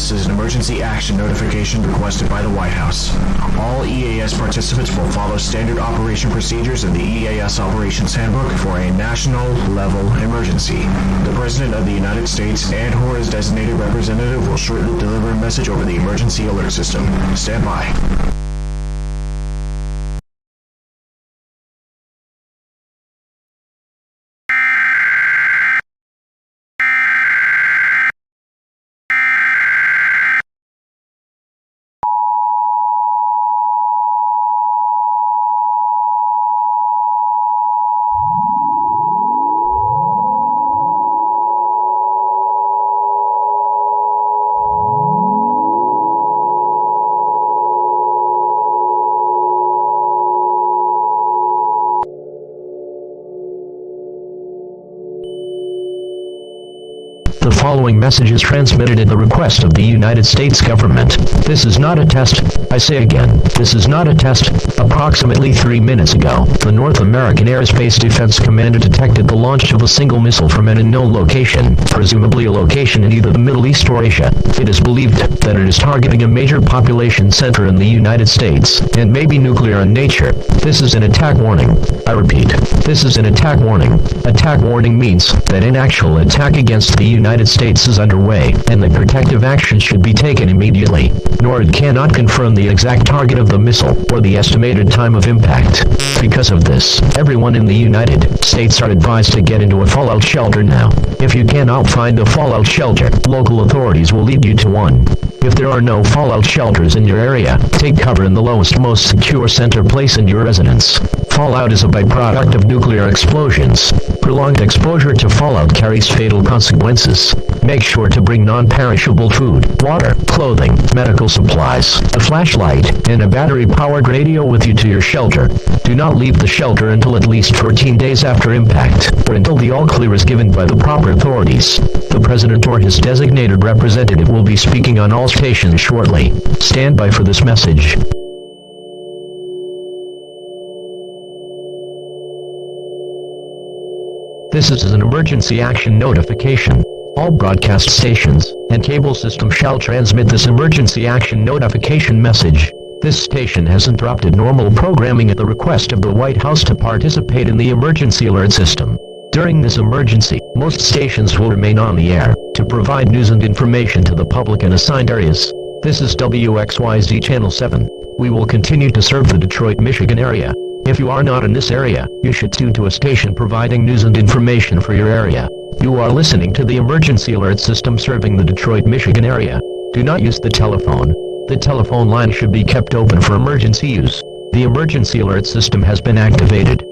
EAS is an emergency action notification requested by the White House. All EAS participants will follow standard operation procedures in the EAS Operations Handbook for a national-level emergency. The President of the United States and/or his designated representative will shortly deliver a message over the emergency alert system. Stand by. The following message is transmitted at the request of the United States government. This is not a test. I say again, this is not a test. Approximately 3 minutes ago, the North American Aerospace Defense Command detected the launch of a single missile from an unknown location, presumably a location in either the Middle East or Asia. It is believed that it is targeting a major population center in the United States, and may be nuclear in nature. This is an attack warning. I repeat, this is an attack warning. Attack warning means that an actual attack against the United States is underway, and that protective action should be taken immediately. NORAD cannot confirm the exact target of the missile, or the estimated time of impact. Because of this, everyone in the United States are advised to get into a fallout shelter now. If you cannot find a fallout shelter, local authorities will lead you to one. If there are no fallout shelters in your area, take cover in the lowest, most secure center place in your residence. Fallout is a byproduct of nuclear explosions. Prolonged exposure to fallout carries fatal consequences. Make sure to bring non-perishable food, water, clothing, medical supplies, a flashlight, and a battery-powered radio with you to your shelter. Do not leave the shelter until at least 14 days after impact, or until the all-clear is given by the proper authorities. The President or his designated representative will be speaking on all stations shortly. Stand by for this message. This is an emergency action notification. All broadcast stations and cable systems shall transmit this emergency action notification message. This station has interrupted normal programming at the request of the White House to participate in the emergency alert system. During this emergency, most stations will remain on the air to provide news and information to the public in assigned areas. This is WXYZ Channel 7. We will continue to serve the Detroit, Michigan area. If you are not in this area, you should tune to a station providing news and information for your area. You are listening to the emergency alert system serving the Detroit, Michigan area. Do not use the telephone. The telephone line should be kept open for emergency use. The emergency alert system has been activated.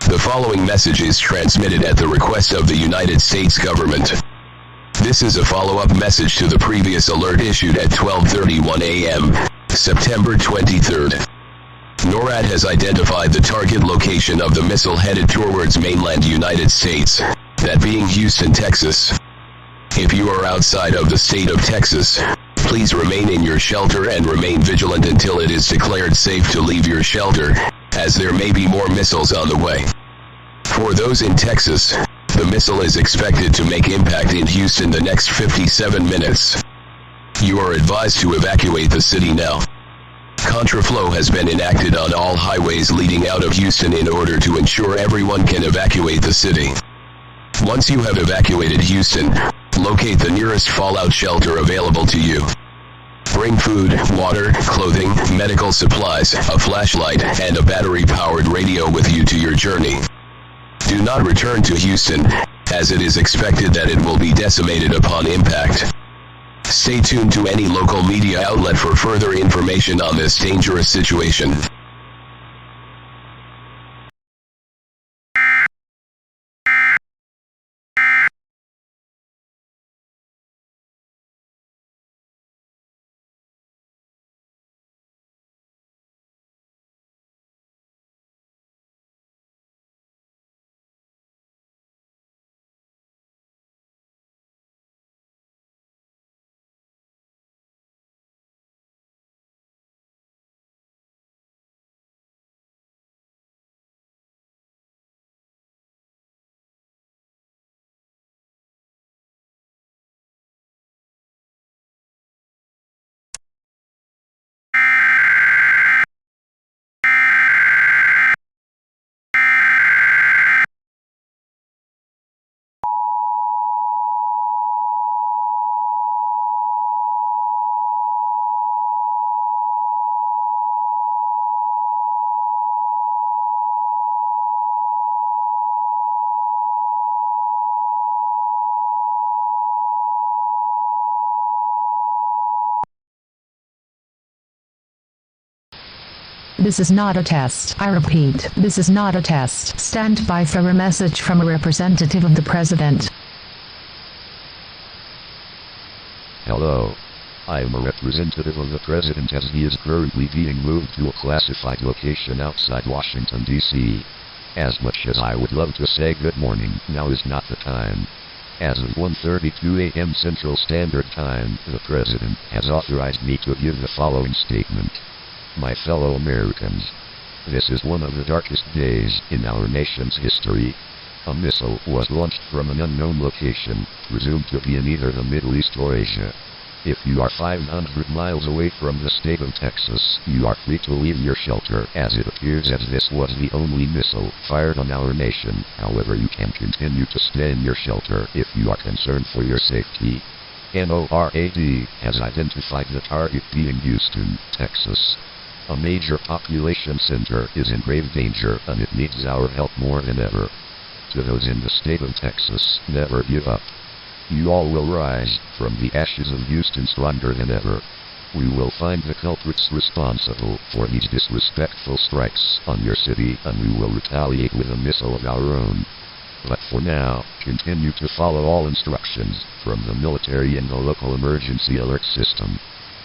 The following message is transmitted at the request of the United States government. This is a follow-up message to the previous alert issued at 12:31 a.m., September 23rd. NORAD has identified the target location of the missile headed towards mainland United States, that being Houston, Texas. If you are outside of the state of Texas, please remain in your shelter and remain vigilant until it is declared safe to leave your shelter, as there may be more missiles on the way. For those in Texas, the missile is expected to make impact in Houston the next 57 minutes. You are advised to evacuate the city now. Contraflow has been enacted on all highways leading out of Houston in order to ensure everyone can evacuate the city. Once you have evacuated Houston, locate the nearest fallout shelter available to you. Bring food, water, clothing, medical supplies, a flashlight, and a battery-powered radio with you to your journey. Do not return to Houston, as it is expected that it will be decimated upon impact. Stay tuned to any local media outlet for further information on this dangerous situation. This is not a test. I repeat, this is not a test. Stand by for a message from a representative of the President. Hello. I am a representative of the President as he is currently being moved to a classified location outside Washington, D.C. As much as I would love to say good morning, now is not the time. As of 1:32 a.m. Central Standard Time, the President has authorized me to give the following statement. My fellow Americans, this is one of the darkest days in our nation's history. A missile was launched from an unknown location, presumed to be in either the Middle East or Asia. If you are 500 miles away from the state of Texas, you are free to leave your shelter, as it appears as this was the only missile fired on our nation. However, you can continue to stay in your shelter if you are concerned for your safety. NORAD has identified the target being Houston, Texas. A major population center is in grave danger and it needs our help more than ever. To those in the state of Texas, never give up. You all will rise from the ashes of Houston stronger than ever. We will find the culprits responsible for these disrespectful strikes on your city and we will retaliate with a missile of our own. But for now, continue to follow all instructions from the military and the local emergency alert system.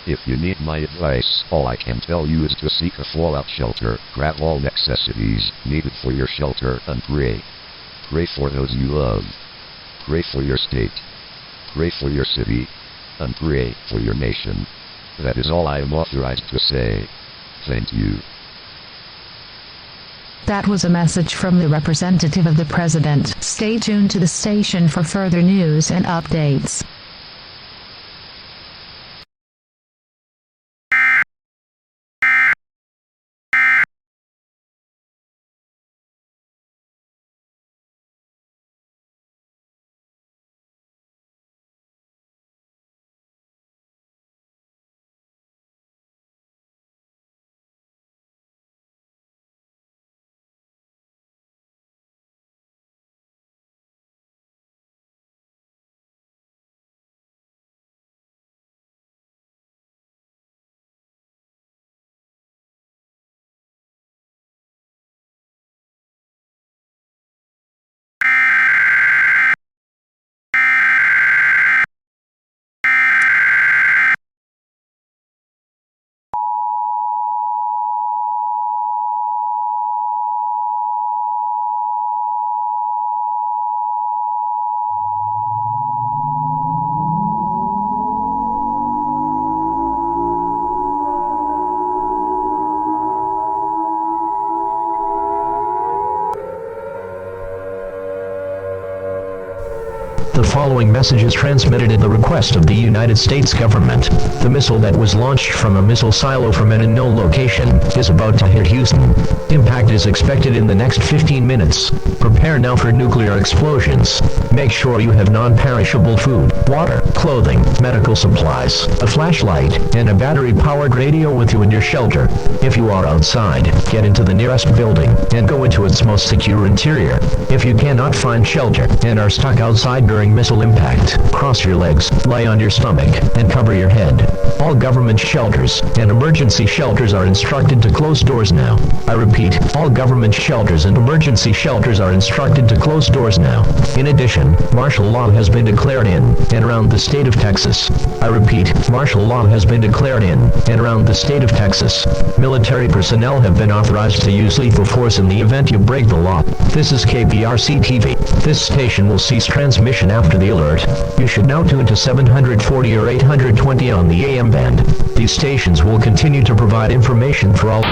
If you need my advice, all I can tell you is to seek a fallout shelter, grab all necessities needed for your shelter, and pray. Pray for those you love. Pray for your state. Pray for your city. And pray for your nation. That is all I am authorized to say. Thank you. That was a message from the representative of the President. Stay tuned to the station for further news and updates. The following message is transmitted at the request of the United States government. The missile that was launched from a missile silo from an unknown location is about to hit Houston. Impact is expected in the next 15 minutes. Prepare now for nuclear explosions. Make sure you have non-perishable food, water, clothing, medical supplies, a flashlight, and a battery-powered radio with you in your shelter. If you are outside, get into the nearest building and go into its most secure interior. If you cannot find shelter and are stuck outside during missile impact, cross your legs, lie on your stomach, and cover your head. All government shelters and emergency shelters are instructed to close doors now. I repeat, all government shelters and emergency shelters are instructed to close doors now. In addition, martial law has been declared in and around the state of Texas. I repeat, martial law has been declared in and around the state of Texas. Military personnel have been authorized to use lethal force in the event you break the law. This is KPRC-TV. This station will cease transmission after the alert. You should now tune to 740 or 820 on the AM band. These stations will continue to provide information for all.